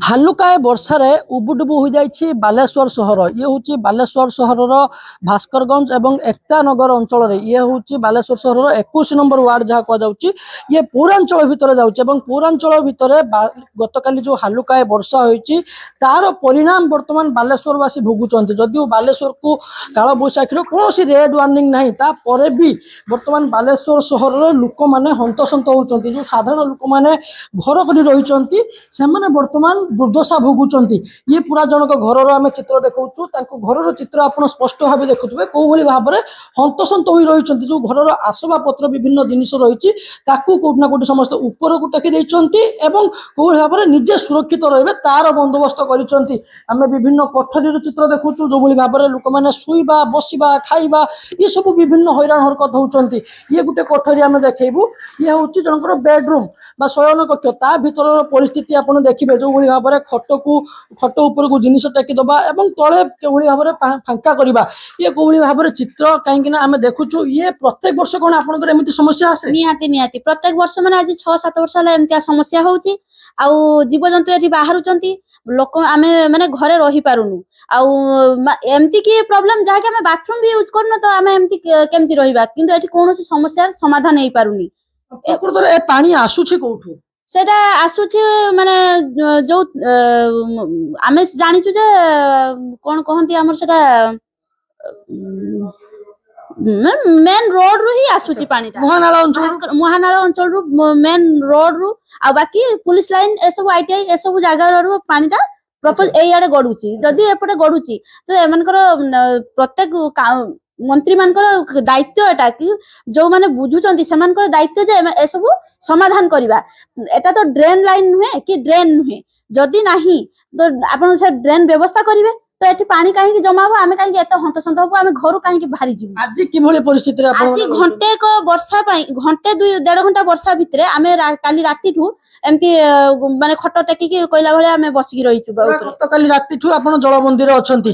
हालुकाए वर्षार उबुडुबु हो जाइए बालेश्वर सहर। ये हूँ बालेश्वर सहर भास्करगंज एवं एकता नगर अंचल ये हूँ बालेश्वर सहर 21 नंबर वार्ड जहाँ कहुच्छी ये पौरांचल भितर जाऊँच पौरांचल भितर गतकाली जो हालुकाए वर्षा होती तार परिणाम बर्तमान बालेश्वरवासी भोगुंट। जदिव बालेश्वर को काल बैशाखी कौन रेड वार्निंग ना तापर भी बर्तमान बालेश्वर सहर लोक मैंने हंतसंत होती जो साधारण लोक मैंने घर कर रही बर्तमान दुर्दशा भोगुंट। ये पूरा जनक घर आम चित्र देखु घर चित्र आप स्पष्ट भाव देखुए कौ भाव में हंतसंत हो रही जो घर आसवा पत्र विभिन्न जिनिस रही कौटना कौटी समस्त ऊपर को टेकी कौ भाव में निजे सुरक्षित रे तार बंदोबस्त करें विभिन्न कोठरी चित्र देखु जो भाव में लोक मैंने शुवा बसवा खाइबा ये सब विभिन्न हैरान हरकत होती। ये गोटे कोठरी आम देखू ये हूँ जनकर बेडरूम शयन कक्ष ता भर परिस्थिति आप देखिए जो भाव में खट को जिनिस टेकीदबा तले कौली भाव में फांका करवा ये कौली भाव में चित्र कहीं आम देखु ये प्रत्येक वर्ष कौन आपमती समस्या आसे निहाती निहाती प्रत्येक वर्ष मैंने आज 6-7 वर्ष एमती समस्या होची आउ जीवजंतु ये बाहर लोक आम माने घरे रही पारुनु एमती की प्रॉब्लम जहाँकि आम बाथरूम भी यूज करना तो आम एमती केमती रहिबा किंतु एठी कौन समस्या समाधान नहीं पारुनी। प्रकृत पानी आसुछि कोठु सेटा आसुछि माने जो आमे जानिछु जे कोन कहंती हमर सेटा मेन रोड रु ही आसुछि पानी महानाला अंचल रु मेन रोड रु आ बाकी पुलिस लाइन ए सब आईटीआई ए सब जगह रु पानीटा प्रपोज एई आडे गडुछि जदी एपटे गडुछि तो एमनकर प्रत्येक मंत्री मानकर दायित्व एटा कि जो माने बुझुचंती सेमानकर दायित्व जे ए सब समाधान करिबा एटा तो ड्रेन लाइन नुहे कि ड्रेन नुहे जदी नाही तो आपन से ड्रेन व्यवस्था करिवे तो एठी पानी काहे जमा हो आमे काहे एत हंतसंत हो आमे घर काहे भारी जीव आज कि भली परिस्थिति रे आज घंटे को वर्षा पई घंटे 2.5 घंटा वर्षा भितरे आमे काली राती ठू एमती माने खट टेकी की कोइला भले आमे बसिकी रही छु तो काली राती ठू आपण जलबंदी रे अछंती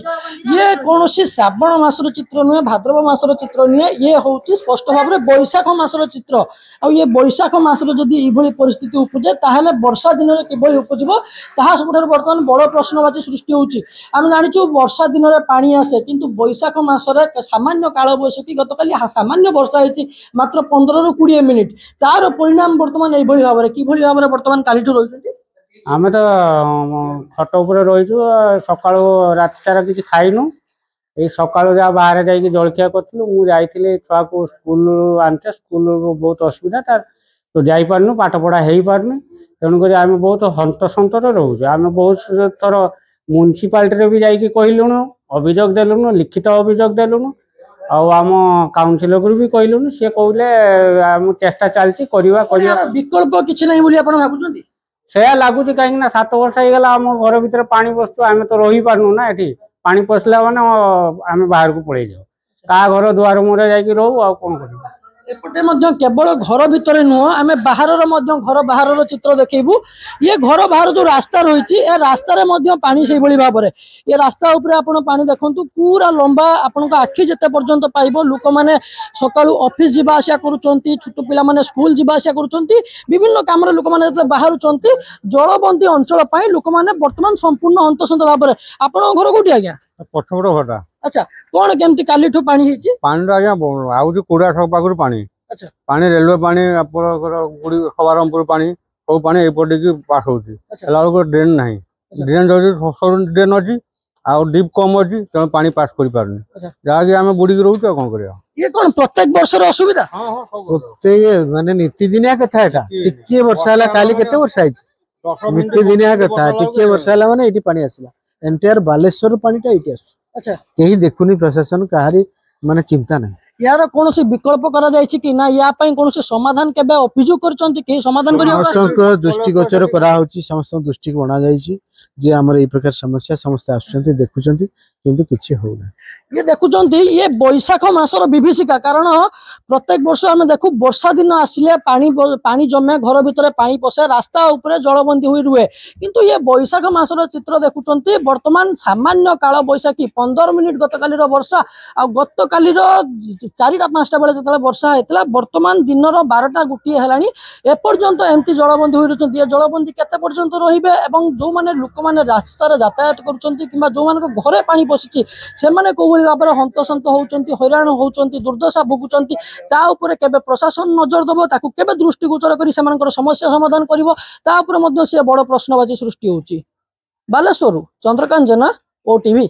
ये कोनोसी श्रावण मासर चित्र नुहे भाद्रव मासर चित्र नुहे ये होउची स्पष्ट भाव रे बैशाख मासर चित्र आ ये बैशाख मासर जदी ई भली परिस्थिति उपजे ताहाले वर्षा दिन रे किबई उपजिबो ताहा सबठार वर्तमान बड़ प्रश्नवाची सृष्टि होउची। आमे जानि वर्षा दिन में पानी आसे किंतु बैशाख मासरे सामान्य काल बैशाखी गतकाली सामान्य वर्षा होती मात्र 15 ରୁ 20 मिनिट तार परिणाम बर्तमान यही भाव में कि भाव में बर्तमान काली रही आम तो खट उपर रही सका रात सारा किसी खाइनु ये सका जहाँ बाहर जाकि जलखिया करूँ मुझे छुआ को स्कूल आनते स्कूल बहुत असुविधा तार तो जापारनु पाठ पढ़ा हो पारनी तेणुक आम बहुत हंतसंत रोचे आम बहुत थर म्यूनिसिपालिटी भी जाकि कहलुनु अभियोग देलुनु लिखित अभियोग देलुनु आम काउंसिलर को भी कहलुनु सी कहले आम चेष्टा चलती विकल्प किसी ना भावुं से लगुच कहीं 7 वर्ष होगा आम घर भर पानी पशु आम तो रही पारनु ना ये पानी पशला मैंने आम बाहर को पड़े जाओ का घर दुआर मुहरे जाकि रहू आ कौन कर एपटे केवल घर भितर नुह आम बाहर घर बाहर चित्र देखू ये घर बाहर जो रास्ता रही रास्तार पानी से भाव में ये रास्ता उपरे आपण पानी देखु पूरा लंबा आपण आखि जिते पर्यंत पाइब लोक मैंने सकाळु ऑफिस जीवा आसिया करूचंती छोट पिला माने स्कूल जीवा आसिया करूचंती विभिन्न काम रे लोक माने बाहरुचंती जलबंदी अंचल पाई लोक माने वर्तमान संपूर्ण हंतसंत भाव में आपण घर कोठी आज्ञा पछपड़ घटा अच्छा कौन केमती काली ठू पानी हेची पानी आज्ञा आउची कुड़ा छक पाखरु पानी अच्छा पानी रेलवे पानी गुड़ी खबारमपुर पानी सब पानी एपटे की पास होची एला ड्रेन नाही ड्रेन जो ड्रेन अच्छी आ डीप कम अच्छी तेणु पानी पास कर पारनी जहाँकि आम बुड़ी रोचे कौन कर ये कौन प्रत्येक वर्ष असुविधा प्रत्येक माने नीतिदिनिया कथा एटा टिके वर्षा हला काली केते वर्षा आइछि नीतिदिनिया कथा टिके वर्षा हला माने एटी पानी आसिला एंटायर बालेश्वर पानीटा एटी आस अच्छा कहीं देखुनी प्रशासन कहारी माने चिंता नहीं यार कौन विकल्प करा जायछि कि ना या पई कौन समाधान केबे अभियोग करचंती के समाधान करियो समस्त दृष्टिगोचर करा होछि समस्त दृष्टि बना जायछि जे हमर ए प्रकार समस्या समस्त आछंती देखुचंती किंतु किछि होना ये देखुचंती ये बैशाख मासर विभीषिका कारण प्रत्येक वर्ष आम देखू वर्षा दिन आसिले पानी जमे घर भितर पानी पशे रास्ता उपरे जलबंदी हुई रुहे किंतु ये बैशाख मासर चित्र देखुचंती वर्तमान सामान्य काल बैशाखी 15 मिनिट गतकाली वर्षा आ गतकाली 4टा-5टा बेले जो वर्षा होता वर्तमान दिन 12टा गोटे है एपर्यंत एमती जलबंदी हुई रही जलबंदी केते पर्यंत रहिबे एवं जो माने लोक मैंने रास्तार यातायात करुँच जो मान घरे पानी पशिची से भाव में हंतसंत होती हैरान होती दुर्दशा भोगुंट केबे प्रशासन नजर दब ताकू केबे दृष्टिगोचर कर समस्या समाधान कर सी बड़ प्रश्नवाची सृष्टि होची। बालेश्वर चंद्रकांत जेना, ओटीवी।